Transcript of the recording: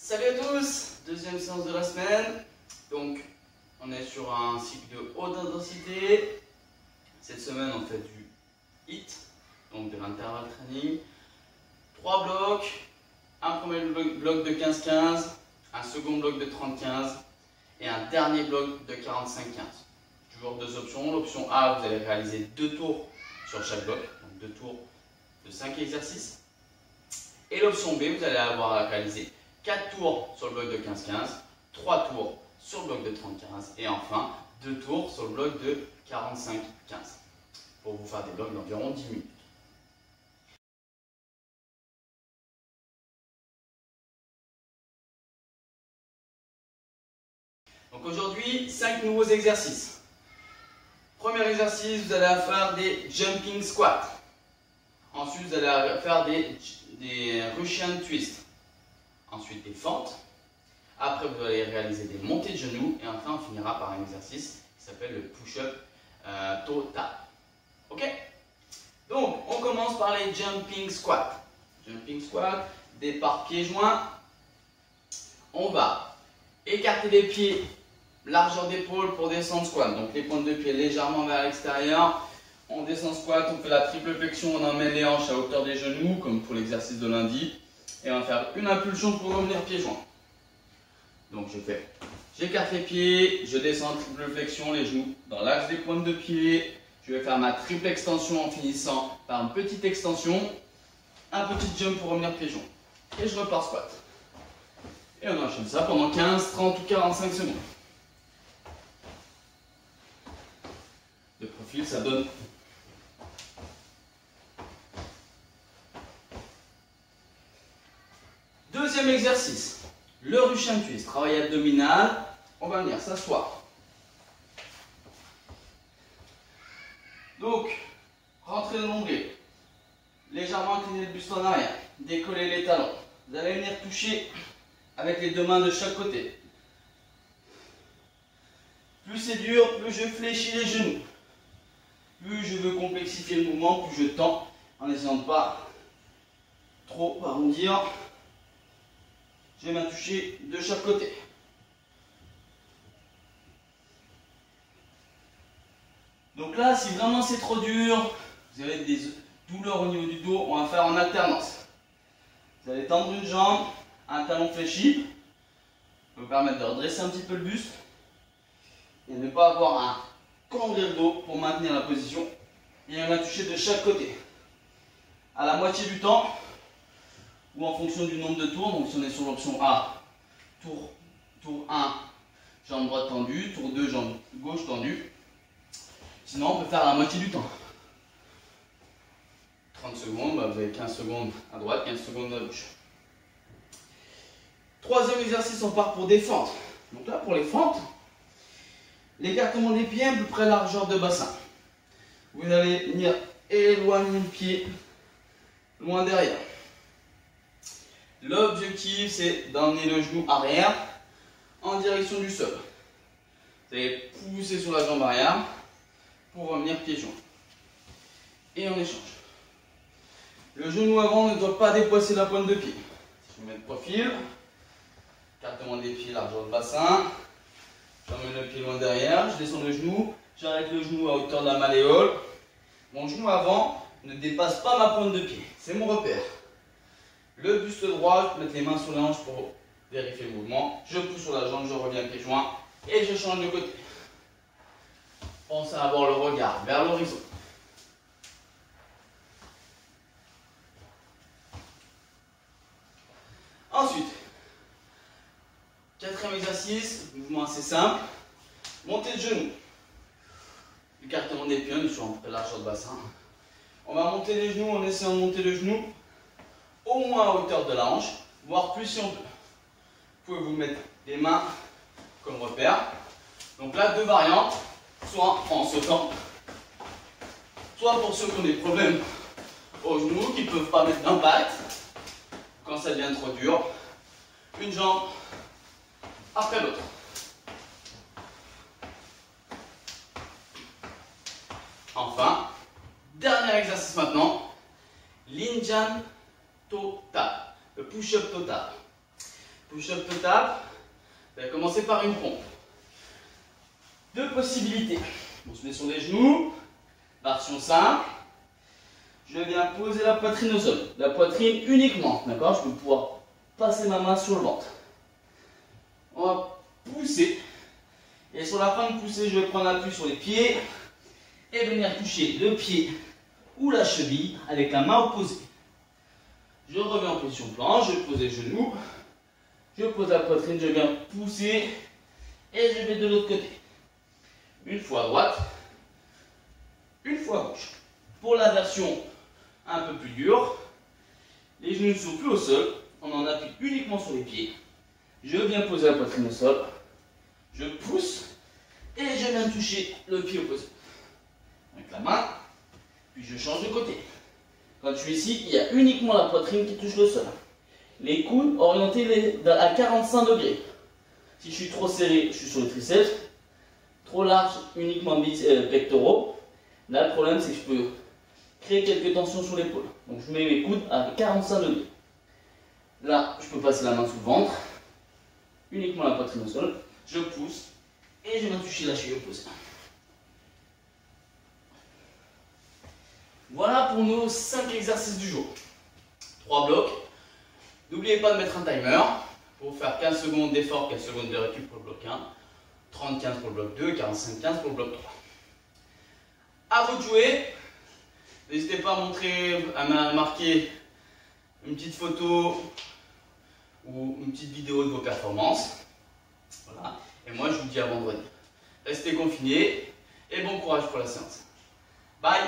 Salut à tous, deuxième séance de la semaine. Donc on est sur un cycle de haute intensité. Cette semaine on fait du HIIT, donc de l'intervalle training. 3 blocs, un premier bloc de 15-15, un second bloc de 30-15 et un dernier bloc de 45-15. Toujours deux options. L'option A, vous allez réaliser 2 tours sur chaque bloc, donc 2 tours de 5 exercices. Et l'option B, vous allez avoir à réaliser 4 tours sur le bloc de 15-15, 3 tours sur le bloc de 30-15 et enfin 2 tours sur le bloc de 45-15 pour vous faire des blocs d'environ 10 minutes. Donc aujourd'hui, 5 nouveaux exercices. Premier exercice, vous allez faire des jumping squats. Ensuite, vous allez faire des Russian twists. Ensuite, des fentes. Après, vous allez réaliser des montées de genoux. Et enfin, on finira par un exercice qui s'appelle le push-up toe tap. Ok? Donc, on commence par les jumping squats. Jumping squat, départ pieds joints. On va écarter les pieds, largeur d'épaule pour descendre squat. Donc, les pointes de pied légèrement vers l'extérieur. On descend squat, on fait la triple flexion, on emmène les hanches à hauteur des genoux, comme pour l'exercice de lundi. Et on va faire une impulsion pour revenir pieds joints. Donc j'écarte les pieds, je descends triple flexion, les genoux dans l'axe des pointes de pied. Je vais faire ma triple extension en finissant par une petite extension, un petit jump pour revenir pieds joints. Et je repars squat. Et on enchaîne ça pendant 15, 30 ou 45 secondes. De profil, ça donne. Deuxième exercice, le Russian twist, travail abdominal. On va venir s'asseoir. Donc, rentrez le nombril, légèrement incliner le buste en arrière, décoller les talons. Vous allez venir toucher avec les deux mains de chaque côté. Plus c'est dur, plus je fléchis les genoux. Plus je veux complexifier le mouvement, plus je tends en essayant de ne pas trop arrondir. Je vais bien toucher de chaque côté. Donc là, si vraiment c'est trop dur, vous avez des douleurs au niveau du dos, on va faire en alternance. Vous allez tendre une jambe, un talon fléchi. Ça va vous permettre de redresser un petit peu le buste et de ne pas avoir un cambrer le dos pour maintenir la position. Et on va toucher de chaque côté. À la moitié du temps, ou en fonction du nombre de tours. Donc si on est sur l'option A, tour 1, jambe droite tendue, tour 2, jambe gauche tendue. Sinon on peut faire à la moitié du temps. 30 secondes, vous avez 15 secondes à droite, 15 secondes à gauche. Troisième exercice, on part pour des fentes. Donc là pour les fentes, l'écartement des pieds à peu près largeur de bassin. Vous allez venir éloigner le pied loin derrière. L'objectif, c'est d'emmener le genou arrière en direction du sol. Vous allez pousser sur la jambe arrière pour revenir pieds joints. Et on échange. Le genou avant ne doit pas dépasser la pointe de pied. Je mets le profil, écartement des pieds, largeur de bassin. J'emmène le pied loin derrière, je descends le genou, j'arrête le genou à hauteur de la malléole. Mon genou avant ne dépasse pas ma pointe de pied. C'est mon repère. Le buste droit, je peux mettre les mains sur les hanches pour vérifier le mouvement. Je pousse sur la jambe, je reviens pieds joints et je change de côté. Pensez à avoir le regard vers l'horizon. Ensuite, quatrième exercice, mouvement assez simple. Montée de genoux. Écartement des pieds, sur un largeur de bassin. On va monter les genoux en essayant de monter le genou au moins à hauteur de la hanche, voire plus si on peut. Vous pouvez vous mettre les mains comme repère. Donc là, deux variantes, soit en sautant, soit pour ceux qui ont des problèmes aux genoux, qui ne peuvent pas mettre d'impact, quand ça devient trop dur, une jambe après l'autre. Enfin, dernier exercice maintenant, l'Indian toe tap, le push-up toe tap. Push-up peu table. Vous allez commencer par une pompe. Deux possibilités. On se met sur les genoux. Version simple. Je viens poser la poitrine au sol. La poitrine uniquement. D'accord? Je peux pouvoir passer ma main sur le ventre. On va pousser. Et sur la fin de pousser, je vais prendre appui sur les pieds et venir toucher le pied ou la cheville avec la main opposée. Je reviens en position planche, je pose les genoux, je pose la poitrine, je viens pousser et je vais de l'autre côté. Une fois à droite, une fois à gauche. Pour la version un peu plus dure, les genoux ne sont plus au sol, on en appuie uniquement sur les pieds. Je viens poser la poitrine au sol, je pousse et je viens toucher le pied opposé. Avec la main, puis je change de côté. Quand je suis ici, il y a uniquement la poitrine qui touche le sol. Les coudes orientés à 45 degrés. Si je suis trop serré, je suis sur le triceps. Trop large, uniquement pectoraux. Là, le problème, c'est que je peux créer quelques tensions sur l'épaule. Donc, je mets mes coudes à 45 degrés. Là, je peux passer la main sous le ventre. Uniquement la poitrine au sol. Je pousse et je viens toucher la cheville opposée. Voilà pour nos 5 exercices du jour. 3 blocs. N'oubliez pas de mettre un timer pour faire 15 secondes d'effort, 15 secondes de récup pour le bloc 1, 30-15 pour le bloc 2, 45-15 pour le bloc 3. À vous de jouer. N'hésitez pas à marquer une petite photo ou une petite vidéo de vos performances. Voilà. Et moi, je vous dis à vendredi. Restez confinés et bon courage pour la séance. Bye!